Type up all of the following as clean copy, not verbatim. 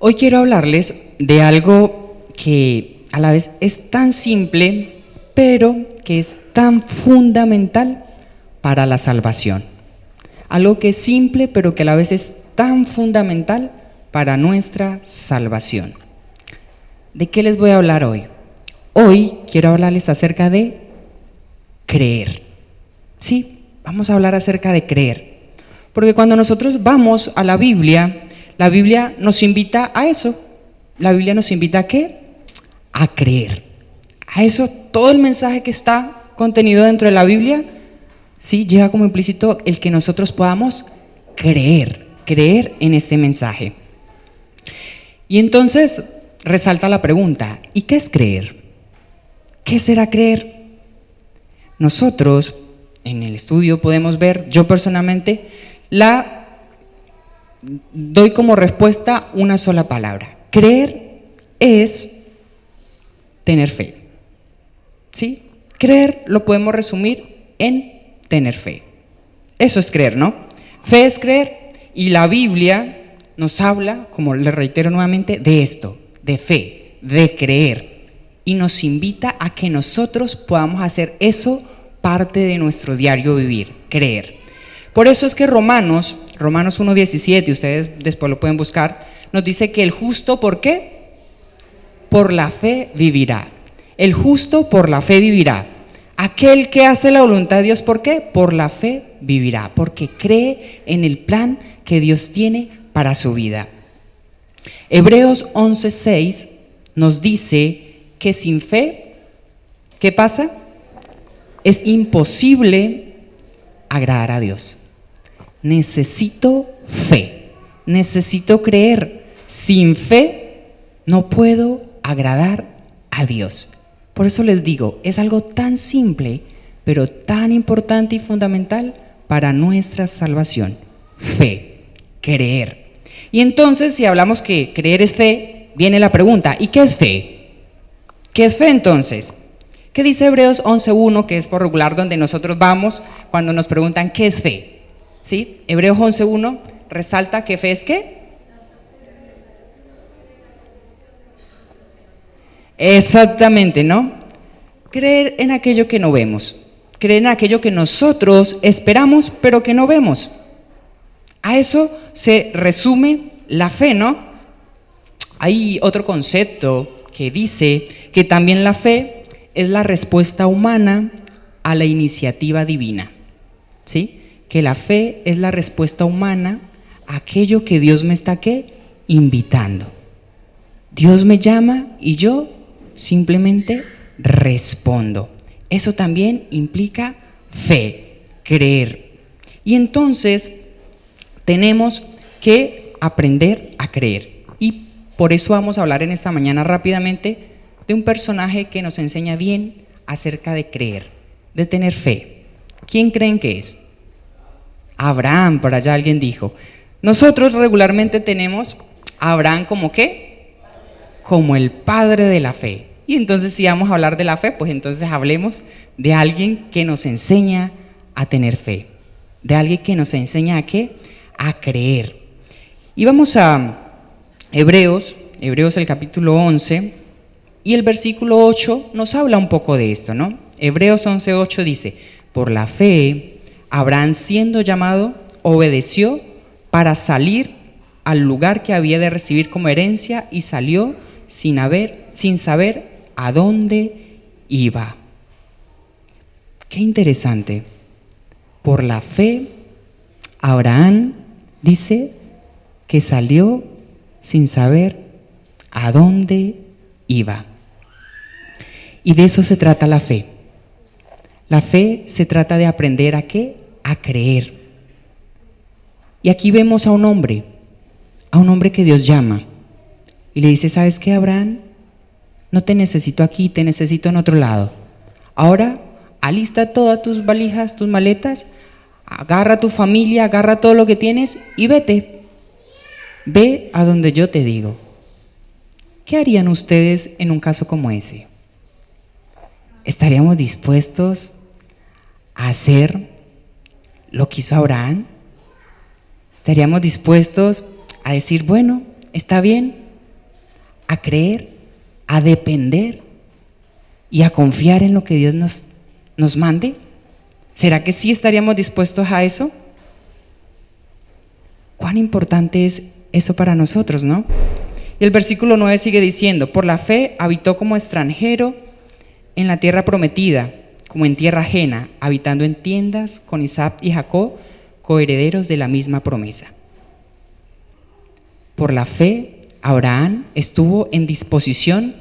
Hoy quiero hablarles de algo que a la vez es tan simple, pero que es tan fundamental para la salvación. Algo que es simple, pero que a la vez es tan fundamental para nuestra salvación. ¿De qué les voy a hablar hoy? Hoy quiero hablarles acerca de creer. Sí, vamos a hablar acerca de creer. Porque cuando nosotros vamos a la Biblia nos invita a eso. La Biblia nos invita ¿a qué? A creer. A eso, todo el mensaje que está contenido dentro de la Biblia, sí, lleva como implícito el que nosotros podamos creer en este mensaje. Y entonces resalta la pregunta, ¿y qué es creer? ¿Qué será creer? Nosotros en el estudio podemos ver, yo personalmente, doy como respuesta una sola palabra. Creer es tener fe. ¿Sí? Creer lo podemos resumir en tener fe. Eso es creer, ¿no? Fe es creer. Y la Biblia nos habla, como le reitero nuevamente, de esto, de fe, de creer. Y nos invita a que nosotros podamos hacer eso parte de nuestro diario vivir, creer. Por eso es que Romanos 1:17, ustedes después lo pueden buscar, nos dice que el justo, ¿por qué? Por la fe vivirá. El justo por la fe vivirá. Aquel que hace la voluntad de Dios, ¿por qué? Por la fe vivirá, porque cree en el plan que Dios tiene para su vida. Hebreos 11:6 nos dice que sin fe, ¿qué pasa? Es imposible agradar a Dios. Necesito fe, necesito creer. Sin fe no puedo agradar a Dios. Por eso les digo, es algo tan simple, pero tan importante y fundamental para nuestra salvación. Fe, creer. Y entonces, si hablamos que creer es fe, viene la pregunta, ¿y qué es fe? ¿Qué es fe entonces? ¿Qué dice Hebreos 11:1, que es por regular donde nosotros vamos cuando nos preguntan qué es fe? ¿Sí? Hebreos 11:1 resalta que fe es ¿qué? Exactamente, ¿no? Creer en aquello que no vemos. Creer en aquello que nosotros esperamos, pero que no vemos. A eso se resume la fe, ¿no? Hay otro concepto que dice que también la fe es la respuesta humana a la iniciativa divina, ¿sí? Que la fe es la respuesta humana a aquello que Dios me está ¿qué? Invitando. Dios me llama y yo simplemente respondo. Eso también implica fe, creer. Y entonces tenemos que aprender a creer. Y por eso vamos a hablar en esta mañana rápidamente de un personaje que nos enseña bien acerca de creer, de tener fe. ¿Quién creen que es? Abraham, por allá alguien dijo. Nosotros regularmente tenemos a Abraham como ¿qué? Como el padre de la fe. Y entonces si vamos a hablar de la fe, pues entonces hablemos de alguien que nos enseña a tener fe. De alguien que nos enseña ¿a qué? A creer. Y vamos a Hebreos el capítulo 11, y el versículo 8 nos habla un poco de esto, ¿no? Hebreos 11:8 dice, por la fe Abraham, siendo llamado, obedeció para salir al lugar que había de recibir como herencia y salió sin saber a dónde iba. Qué interesante. Por la fe, Abraham dice que salió sin saber a dónde iba. Y de eso se trata la fe. La fe se trata de aprender ¿a qué? A creer. Y aquí vemos a un hombre que Dios llama y le dice, ¿sabes qué, Abraham? No te necesito aquí, te necesito en otro lado. Ahora alista todas tus valijas, tus maletas, agarra a tu familia, agarra todo lo que tienes y vete. Ve a donde yo te digo. ¿Qué harían ustedes en un caso como ese? ¿Estaríamos dispuestos a hacer lo que hizo Abraham? ¿Estaríamos dispuestos a decir, bueno, está bien, a creer, a depender y a confiar en lo que Dios nos mande? ¿Será que sí estaríamos dispuestos a eso? ¿Cuán importante es eso para nosotros, no? Y el versículo 9 sigue diciendo: por la fe habitó como extranjero en la tierra prometida, como en tierra ajena, habitando en tiendas con Isaac y Jacob, coherederos de la misma promesa. Por la fe, Abraham estuvo en disposición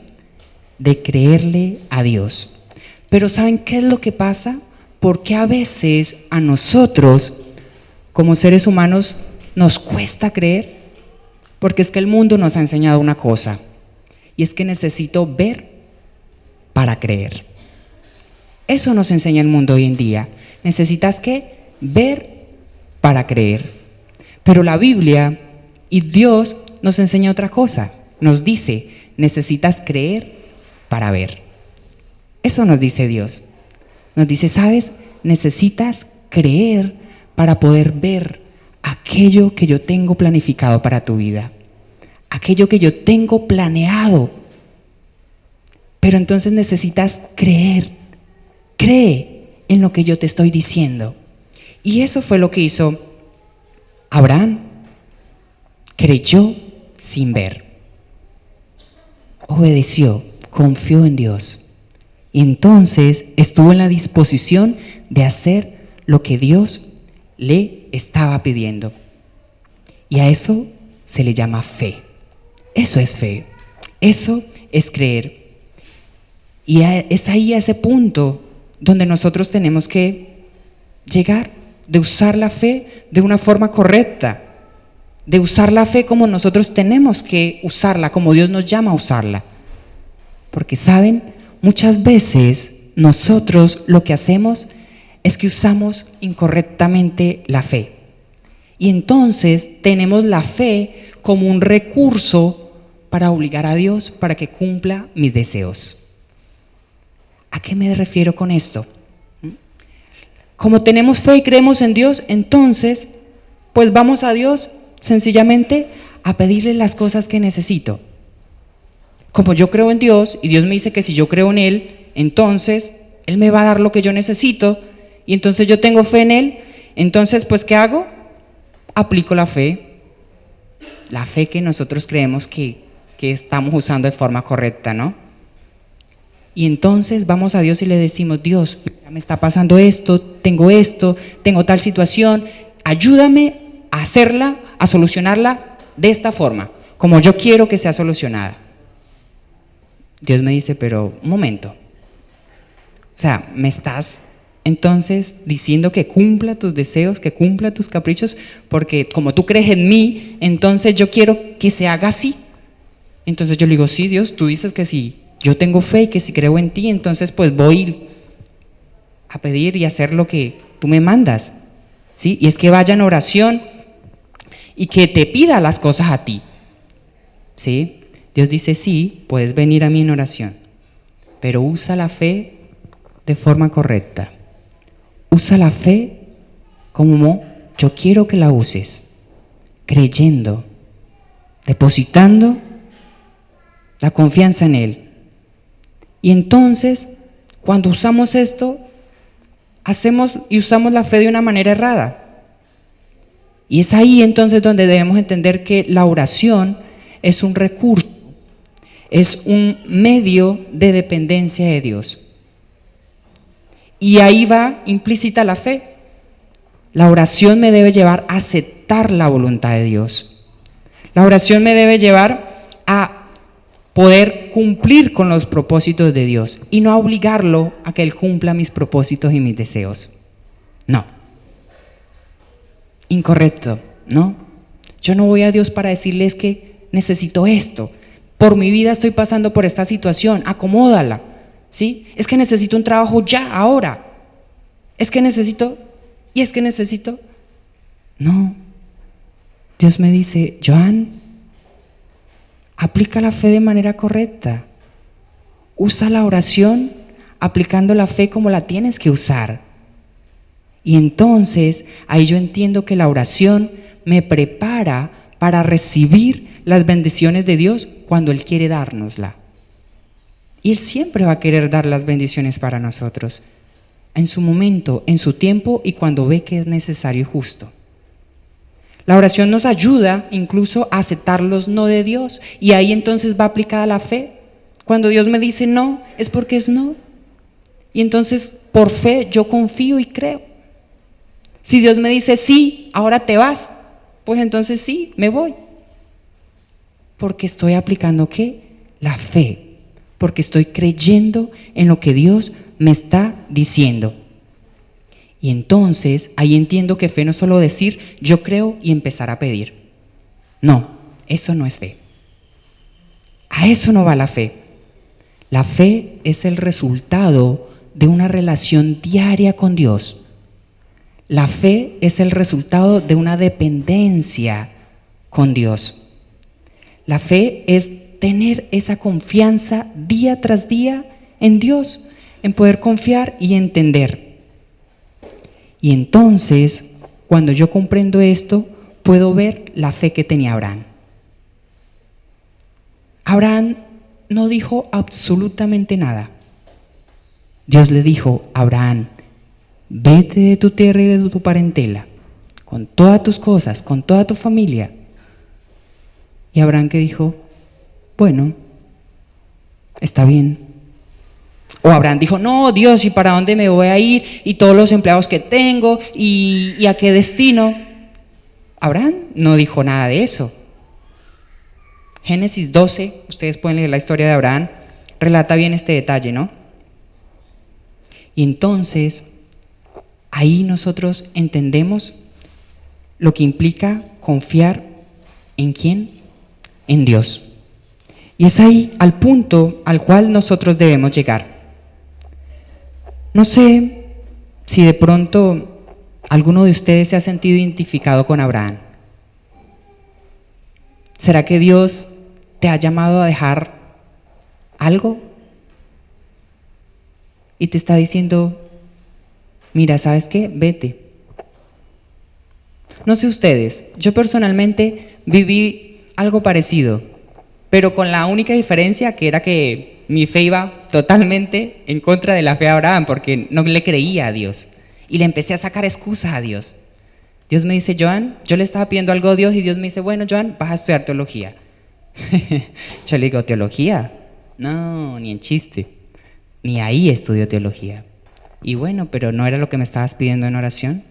de creerle a Dios. Pero ¿saben qué es lo que pasa? Porque a veces a nosotros, como seres humanos, nos cuesta creer. Porque es que el mundo nos ha enseñado una cosa, y es que necesito ver para creer. Eso nos enseña el mundo hoy en día. Necesitas ¿qué? Ver para creer. Pero la Biblia y Dios nos enseña otra cosa. Nos dice, necesitas creer para ver. Eso nos dice Dios. Nos dice, ¿sabes? Necesitas creer para poder ver aquello que yo tengo planificado para tu vida. Aquello que yo tengo planeado. Pero entonces necesitas creer. Cree en lo que yo te estoy diciendo. Y eso fue lo que hizo Abraham. Creyó sin ver. Obedeció, confió en Dios. Y entonces estuvo en la disposición de hacer lo que Dios le estaba pidiendo. Y a eso se le llama fe. Eso es fe. Eso es creer. Y es ahí a ese punto donde nosotros tenemos que llegar, de usar la fe de una forma correcta, de usar la fe como nosotros tenemos que usarla, como Dios nos llama a usarla. Porque saben, muchas veces nosotros lo que hacemos es que usamos incorrectamente la fe. Y entonces tenemos la fe como un recurso para obligar a Dios para que cumpla mis deseos. ¿A qué me refiero con esto? Como tenemos fe y creemos en Dios, entonces, pues vamos a Dios sencillamente a pedirle las cosas que necesito. Como yo creo en Dios y Dios me dice que si yo creo en Él, entonces Él me va a dar lo que yo necesito y entonces yo tengo fe en Él. Entonces, pues, ¿qué hago? Aplico la fe que nosotros creemos que estamos usando de forma correcta, ¿no? Y entonces vamos a Dios y le decimos, Dios, me está pasando esto, tengo tal situación, ayúdame a hacerla, a solucionarla de esta forma, como yo quiero que sea solucionada. Dios me dice, pero un momento, o sea, me estás entonces diciendo que cumpla tus deseos, que cumpla tus caprichos, porque como tú crees en mí, entonces yo quiero que se haga así. Entonces yo le digo, sí, Dios, tú dices que si yo tengo fe y que si creo en ti, entonces pues voy a pedir y hacer lo que tú me mandas, ¿sí? Y es que vaya en oración y que te pida las cosas a ti, ¿sí? Dios dice, sí, puedes venir a mí en oración, pero usa la fe de forma correcta. Usa la fe como yo quiero que la uses, creyendo, depositando la confianza en Él. Y entonces, cuando usamos esto, hacemos y usamos la fe de una manera errada. Y es ahí entonces donde debemos entender que la oración es un recurso, es un medio de dependencia de Dios. Y ahí va implícita la fe. La oración me debe llevar a aceptar la voluntad de Dios. La oración me debe llevar a poder cumplir con los propósitos de Dios y no a obligarlo a que Él cumpla mis propósitos y mis deseos. No. Incorrecto, ¿no? Yo no voy a Dios para decirles que necesito esto. Por mi vida estoy pasando por esta situación, acomódala, ¿sí? Es que necesito un trabajo ya, ahora. Es que necesito. No. Dios me dice, Joan, aplica la fe de manera correcta. Usa la oración aplicando la fe como la tienes que usar. Y entonces ahí yo entiendo que la oración me prepara para recibir las bendiciones de Dios cuando Él quiere dárnosla. Y Él siempre va a querer dar las bendiciones para nosotros, en su momento, en su tiempo y cuando ve que es necesario y justo. La oración nos ayuda incluso a aceptar los no de Dios, y ahí entonces va aplicada la fe. Cuando Dios me dice no, es porque es no. Y entonces por fe yo confío y creo. Si Dios me dice sí, ahora te vas, pues entonces sí, me voy. Porque estoy aplicando ¿qué? La fe. Porque estoy creyendo en lo que Dios me está diciendo. Y entonces ahí entiendo que fe no es solo decir yo creo y empezar a pedir. No, eso no es fe. A eso no va la fe. La fe es el resultado de una relación diaria con Dios. La fe es el resultado de una dependencia con Dios. La fe es tener esa confianza día tras día en Dios, en poder confiar y entender. Y entonces, cuando yo comprendo esto, puedo ver la fe que tenía Abraham. Abraham no dijo absolutamente nada. Dios le dijo a Abraham: vete de tu tierra y de tu parentela, con todas tus cosas, con toda tu familia. Y Abraham que dijo: bueno, está bien. O Abraham dijo: no, Dios, ¿y para dónde me voy a ir? Y todos los empleados que tengo, ¿y a qué destino? Abraham no dijo nada de eso. Génesis 12, ustedes pueden leer la historia de Abraham, relata bien este detalle, ¿no? Y entonces, ahí nosotros entendemos lo que implica confiar ¿en quién? En Dios. Y es ahí al punto al cual nosotros debemos llegar. No sé si de pronto alguno de ustedes se ha sentido identificado con Abraham. ¿Será que Dios te ha llamado a dejar algo? Y te está diciendo: mira, ¿sabes qué? Vete. No sé ustedes, yo personalmente viví algo parecido, pero con la única diferencia que era que mi fe iba totalmente en contra de la fe de Abraham, porque no le creía a Dios. Y le empecé a sacar excusas a Dios. Dios me dice: Joan, yo le estaba pidiendo algo a Dios y Dios me dice: bueno, Joan, vas a estudiar teología. Yo le digo: ¿teología? No, ni en chiste. Ni ahí estudio teología. Y bueno, pero ¿no era lo que me estabas pidiendo en oración?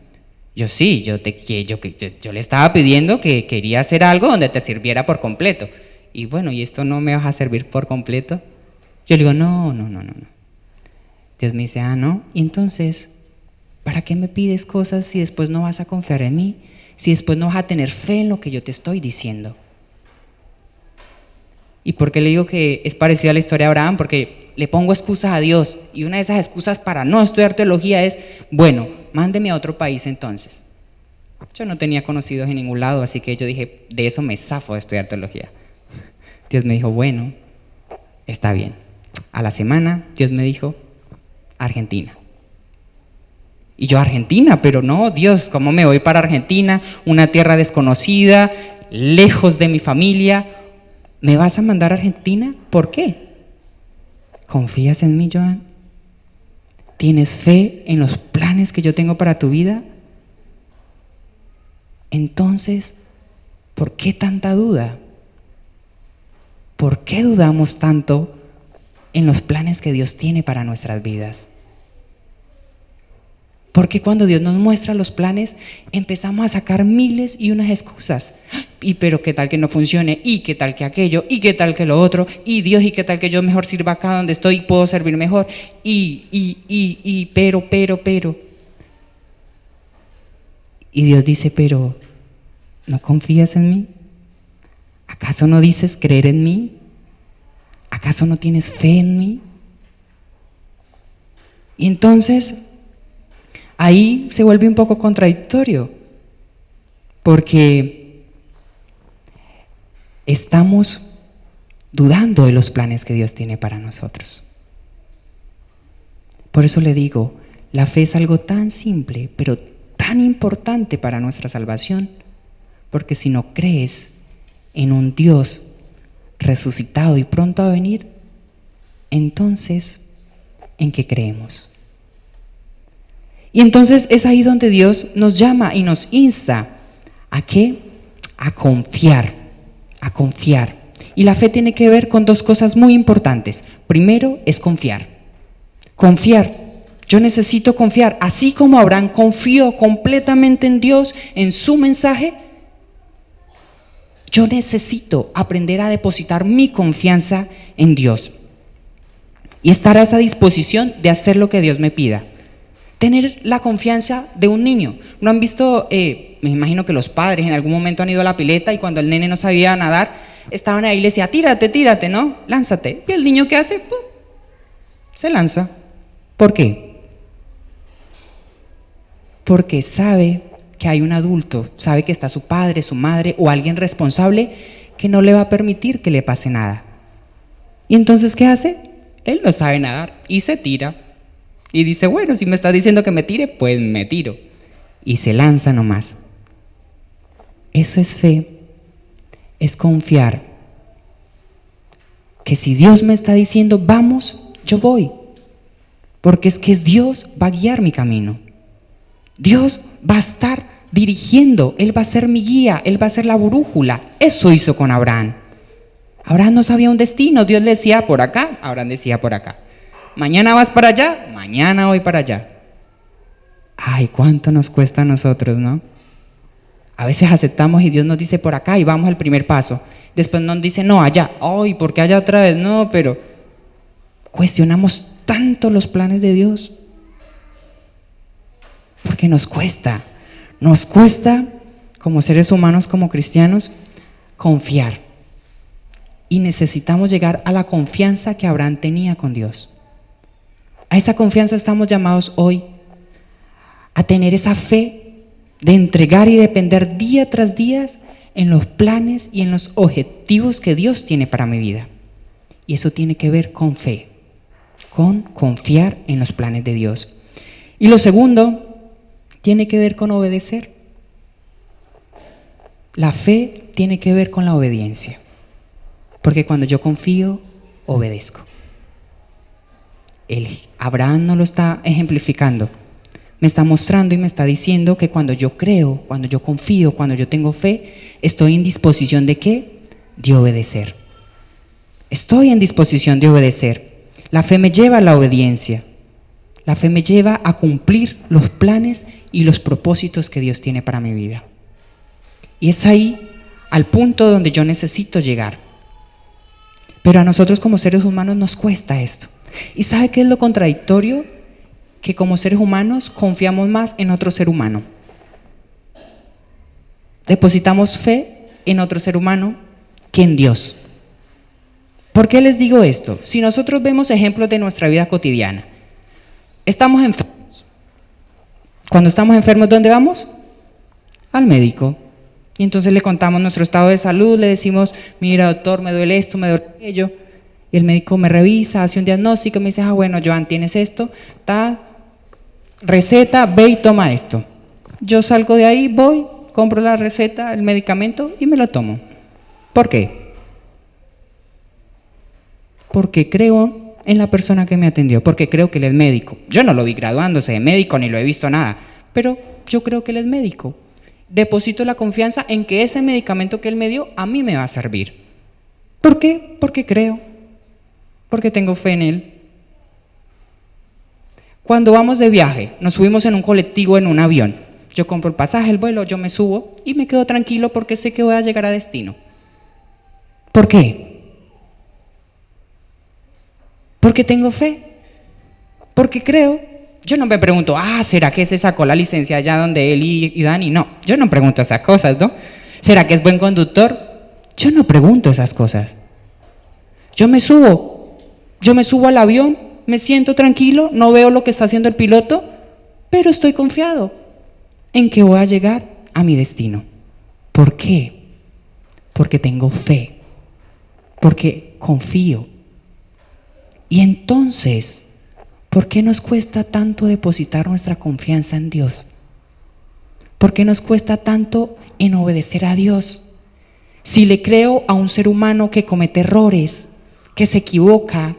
Yo sí, yo le estaba pidiendo que quería hacer algo donde te sirviera por completo. Y bueno, ¿y esto no me vas a servir por completo? Yo le digo: no. Dios me dice: ah, ¿no? Y entonces, ¿para qué me pides cosas si después no vas a confiar en mí? Si después no vas a tener fe en lo que yo te estoy diciendo. ¿Y por qué le digo que es parecido a la historia de Abraham? Porque le pongo excusas a Dios, y una de esas excusas para no estudiar teología es: bueno, mándeme a otro país entonces. Yo no tenía conocidos en ningún lado, así que yo dije: de eso me zafo de estudiar teología. Dios me dijo: bueno, está bien. A la semana, Dios me dijo: Argentina. Y yo: Argentina, pero no, Dios, ¿cómo me voy para Argentina? Una tierra desconocida, lejos de mi familia. ¿Me vas a mandar a Argentina? ¿Por qué? ¿Confías en mí, Joan? ¿Tienes fe en los planes que yo tengo para tu vida? Entonces, ¿por qué tanta duda? ¿Por qué dudamos tanto en los planes que Dios tiene para nuestras vidas? Porque cuando Dios nos muestra los planes, empezamos a sacar miles y unas excusas. Y pero qué tal que no funcione, y qué tal que aquello, y qué tal que lo otro, y Dios, y qué tal que yo mejor sirva acá donde estoy y puedo servir mejor, pero. Y Dios dice: pero, ¿no confías en mí? ¿Acaso no dices creer en mí? ¿Acaso no tienes fe en mí? Y entonces ahí se vuelve un poco contradictorio, porque estamos dudando de los planes que Dios tiene para nosotros. Por eso le digo, la fe es algo tan simple, pero tan importante para nuestra salvación, porque si no crees en un Dios resucitado y pronto a venir, entonces, ¿en qué creemos? Y entonces es ahí donde Dios nos llama y nos insta. ¿A qué? A confiar, a confiar. Y la fe tiene que ver con dos cosas muy importantes. Primero es confiar. Confiar. Yo necesito confiar. Así como Abraham confió completamente en Dios, en su mensaje, yo necesito aprender a depositar mi confianza en Dios. Y estar a esa disposición de hacer lo que Dios me pida. Tener la confianza de un niño. ¿No han visto, me imagino que los padres en algún momento han ido a la pileta y cuando el nene no sabía nadar, estaban ahí y le decía, tírate, tírate, ¿no? Lánzate. Y el niño, ¿qué hace? ¡Pum! Se lanza. ¿Por qué? Porque sabe que hay un adulto, sabe que está su padre, su madre o alguien responsable que no le va a permitir que le pase nada. ¿Y entonces qué hace? Él no sabe nadar y se tira. Y dice, bueno, si me estás diciendo que me tire, pues me tiro. Y se lanza nomás. Eso es fe, es confiar. Que si Dios me está diciendo, vamos, yo voy. Porque es que Dios va a guiar mi camino. Dios va a estar dirigiendo, Él va a ser mi guía, Él va a ser la brújula. Eso hizo con Abraham. Abraham no sabía un destino, Dios le decía por acá, Abraham decía por acá. Mañana vas para allá, mañana voy para allá. Ay, cuánto nos cuesta a nosotros, ¿no? A veces aceptamos y Dios nos dice por acá y vamos al primer paso. Después nos dice, no, allá. Ay, ¿por qué allá otra vez? No, pero cuestionamos tanto los planes de Dios. Porque nos cuesta como seres humanos, como cristianos, confiar. Y necesitamos llegar a la confianza que Abraham tenía con Dios. A esa confianza estamos llamados hoy, a tener esa fe de entregar y depender día tras día en los planes y en los objetivos que Dios tiene para mi vida. Y eso tiene que ver con fe, con confiar en los planes de Dios. Y lo segundo tiene que ver con obedecer. La fe tiene que ver con la obediencia. Porque cuando yo confío, obedezco. Abraham no lo está ejemplificando. Me está mostrando y me está diciendo que cuando yo creo, cuando yo confío, cuando yo tengo fe, estoy en disposición ¿de qué? De obedecer. Estoy en disposición de obedecer. La fe me lleva a la obediencia. La fe me lleva a cumplir los planes y los propósitos que Dios tiene para mi vida. Y es ahí, al punto donde yo necesito llegar. Pero a nosotros como seres humanos nos cuesta esto. ¿Y sabe qué es lo contradictorio? Que como seres humanos confiamos más en otro ser humano. Depositamos fe en otro ser humano que en Dios. ¿Por qué les digo esto? Si nosotros vemos ejemplos de nuestra vida cotidiana, estamos enfermos. Cuando estamos enfermos, ¿dónde vamos? Al médico. Y entonces le contamos nuestro estado de salud, le decimos, mira doctor, me duele esto, me duele aquello. Y el médico me revisa, hace un diagnóstico, me dice, bueno, Joan, tienes esto, receta, ve y toma esto. Yo salgo de ahí, voy, compro la receta, el medicamento y me lo tomo. ¿Por qué? Porque creo en la persona que me atendió, porque creo que él es médico. Yo no lo vi graduándose de médico, ni lo he visto nada, pero yo creo que él es médico. Deposito la confianza en que ese medicamento que él me dio a mí me va a servir. ¿Por qué? Porque creo, porque tengo fe en él. Cuando vamos de viaje, nos subimos en un colectivo, en un avión. Yo compro el pasaje, el vuelo, yo me subo y me quedo tranquilo porque sé que voy a llegar a destino. ¿Por qué? Porque tengo fe, porque creo. Yo no me pregunto, ¿será que se sacó la licencia allá donde él y Dani? No, yo no pregunto esas cosas, ¿no? ¿Será que es buen conductor? Yo no pregunto esas cosas. Yo me subo al avión, me siento tranquilo, no veo lo que está haciendo el piloto, pero estoy confiado en que voy a llegar a mi destino. ¿Por qué? Porque tengo fe, porque confío. Y entonces, ¿por qué nos cuesta tanto depositar nuestra confianza en Dios? ¿Por qué nos cuesta tanto en obedecer a Dios? Si le creo a un ser humano que comete errores, que se equivoca,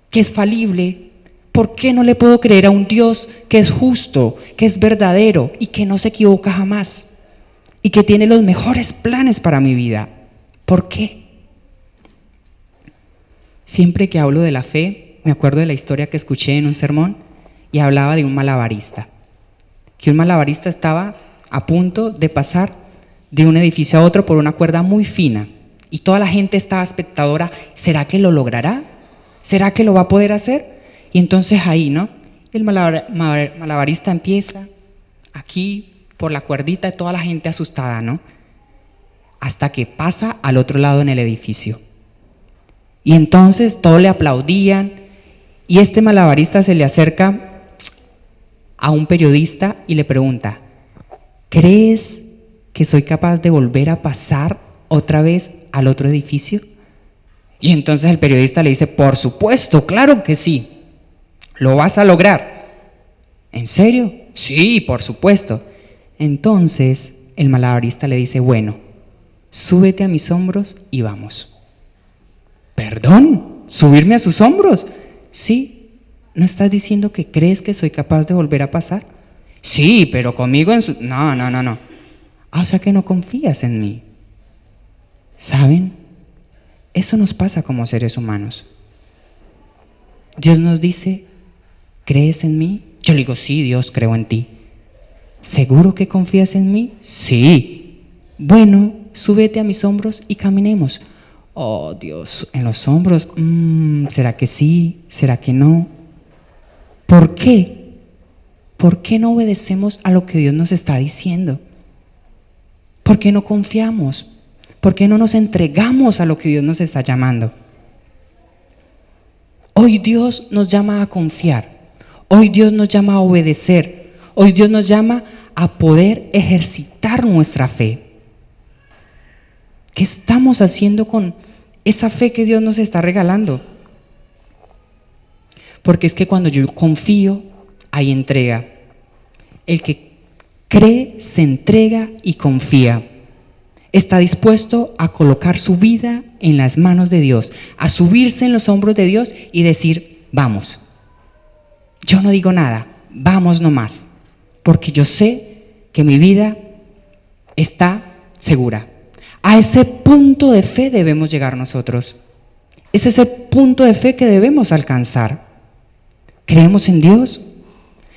que es falible, ¿por qué no le puedo creer a un Dios que es justo, que es verdadero y que no se equivoca jamás? Y que tiene los mejores planes para mi vida. ¿Por qué? Siempre que hablo de la fe, me acuerdo de la historia que escuché en un sermón y hablaba de un malabarista. Que un malabarista estaba a punto de pasar de un edificio a otro por una cuerda muy fina. Y toda la gente estaba espectadora, ¿será que lo logrará? ¿Será que lo va a poder hacer? Y entonces ahí, ¿no? El malabarista empieza aquí por la cuerdita y toda la gente asustada, ¿no? Hasta que pasa al otro lado en el edificio. Y entonces todos le aplaudían y este malabarista se le acerca a un periodista y le pregunta, ¿crees que soy capaz de volver a pasar otra vez al otro edificio? Y entonces el periodista le dice, por supuesto, claro que sí, lo vas a lograr. ¿En serio? Sí, por supuesto. Entonces el malabarista le dice, bueno, súbete a mis hombros y vamos. ¿Perdón? ¿Subirme a sus hombros? Sí. ¿No estás diciendo que crees que soy capaz de volver a pasar? Sí, pero conmigo en su... No. O sea que no confías en mí. ¿Saben? Eso nos pasa como seres humanos. Dios nos dice, ¿crees en mí? Yo le digo, sí, Dios, creo en ti. ¿Seguro que confías en mí? Sí. Bueno, súbete a mis hombros y caminemos. Oh, Dios, en los hombros, ¿será que sí? ¿Será que no? ¿Por qué? ¿Por qué no obedecemos a lo que Dios nos está diciendo? ¿Por qué no confiamos? ¿Por qué no nos entregamos a lo que Dios nos está llamando? Hoy Dios nos llama a confiar. Hoy Dios nos llama a obedecer. Hoy Dios nos llama a poder ejercitar nuestra fe. ¿Qué estamos haciendo con esa fe que Dios nos está regalando? Porque es que cuando yo confío, hay entrega. El que cree, se entrega y confía. Está dispuesto a colocar su vida en las manos de Dios, a subirse en los hombros de Dios y decir, vamos. Yo no digo nada, vamos nomás, porque yo sé que mi vida está segura. A ese punto de fe debemos llegar nosotros. Es ese punto de fe que debemos alcanzar. ¿Creemos en Dios?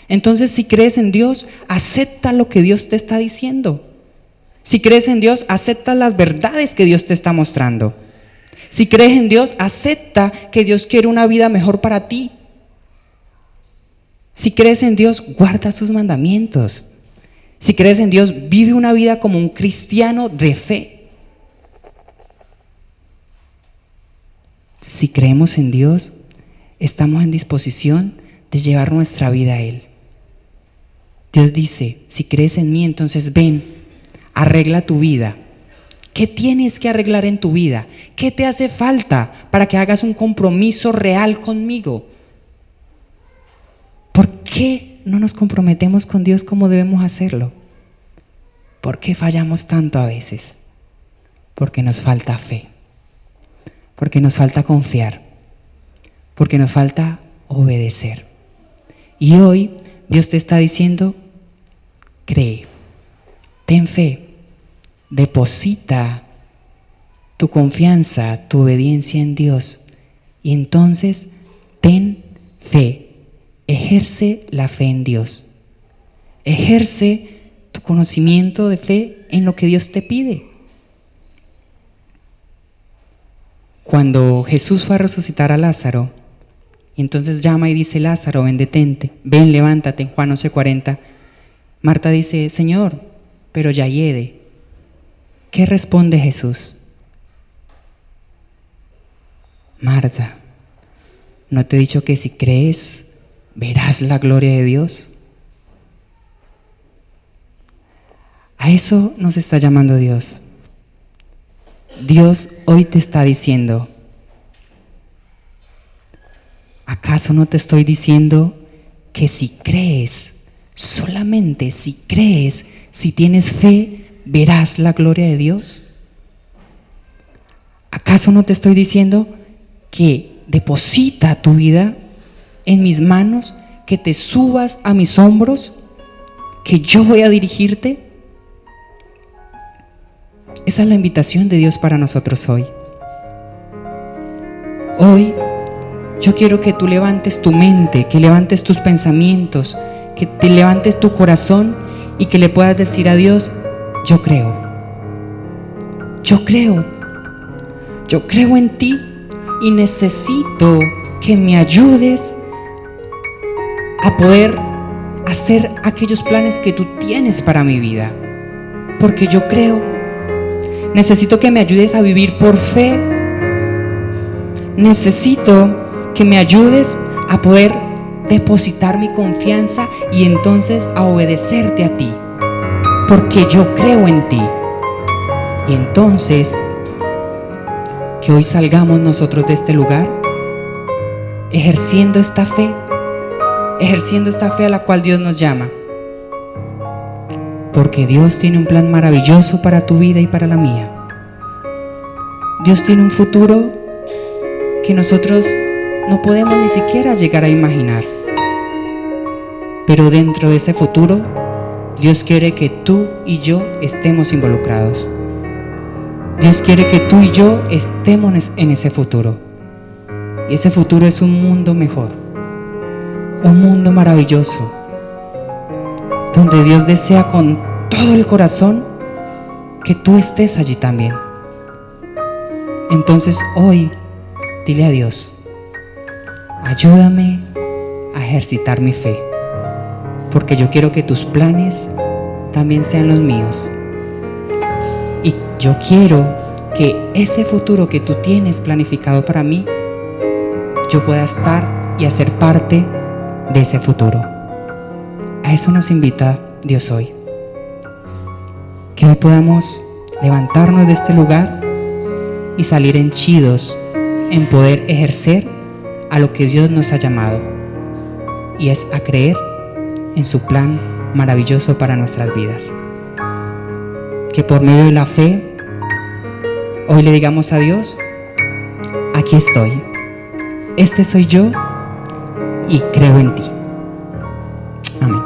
Entonces, si crees en Dios, acepta lo que Dios te está diciendo. Si crees en Dios, acepta las verdades que Dios te está mostrando. Si crees en Dios, acepta que Dios quiere una vida mejor para ti. Si crees en Dios, guarda sus mandamientos. Si crees en Dios, vive una vida como un cristiano de fe. Si creemos en Dios, estamos en disposición de llevar nuestra vida a Él. Dios dice, si crees en mí, entonces ven, arregla tu vida. ¿Qué tienes que arreglar en tu vida? ¿Qué te hace falta para que hagas un compromiso real conmigo? ¿Por qué no nos comprometemos con Dios como debemos hacerlo? ¿Por qué fallamos tanto a veces? Porque nos falta fe, porque nos falta confiar, porque nos falta obedecer. Y hoy Dios te está diciendo, cree, ten fe, deposita tu confianza, tu obediencia en Dios y entonces ten fe, ejerce la fe en Dios, ejerce tu conocimiento de fe en lo que Dios te pide. Cuando Jesús fue a resucitar a Lázaro, y entonces llama y dice, Lázaro, ven, detente, ven, levántate, en Juan 11:40, Marta dice, Señor, pero ya hiede. ¿Qué responde Jesús? Marta, ¿no te he dicho que si crees, verás la gloria de Dios? A eso nos está llamando Dios. Dios hoy te está diciendo, ¿acaso no te estoy diciendo que si crees, solamente si crees, si tienes fe, verás la gloria de Dios? ¿Acaso no te estoy diciendo que deposita tu vida en mis manos, que te subas a mis hombros, que yo voy a dirigirte? Esa es la invitación de Dios para nosotros hoy. Hoy yo quiero que tú levantes tu mente, que levantes tus pensamientos, que te levantes tu corazón y que le puedas decir a Dios: yo creo, yo creo, yo creo en ti y necesito que me ayudes a poder hacer aquellos planes que tú tienes para mi vida, porque yo creo. Necesito que me ayudes a vivir por fe. Necesito que me ayudes a poder depositar mi confianza y entonces a obedecerte a ti, porque yo creo en ti. Y entonces, que hoy salgamos nosotros de este lugar ejerciendo esta fe a la cual Dios nos llama, porque Dios tiene un plan maravilloso para tu vida y para la mía. Dios tiene un futuro que nosotros no podemos ni siquiera llegar a imaginar. Pero dentro de ese futuro, Dios quiere que tú y yo estemos involucrados. Dios quiere que tú y yo estemos en ese futuro. Y ese futuro es un mundo mejor, un mundo maravilloso, donde Dios desea con todo el corazón que tú estés allí también. Entonces hoy, dile a Dios: ayúdame a ejercitar mi fe, porque yo quiero que tus planes también sean los míos. Y yo quiero que ese futuro que tú tienes planificado para mí, yo pueda estar y hacer parte de ese futuro. A eso nos invita Dios hoy. Que hoy podamos levantarnos de este lugar y salir henchidos en poder ejercer a lo que Dios nos ha llamado, y es a creer en su plan maravilloso para nuestras vidas. Que por medio de la fe hoy le digamos a Dios: aquí estoy, este soy yo y creo en ti. Amén.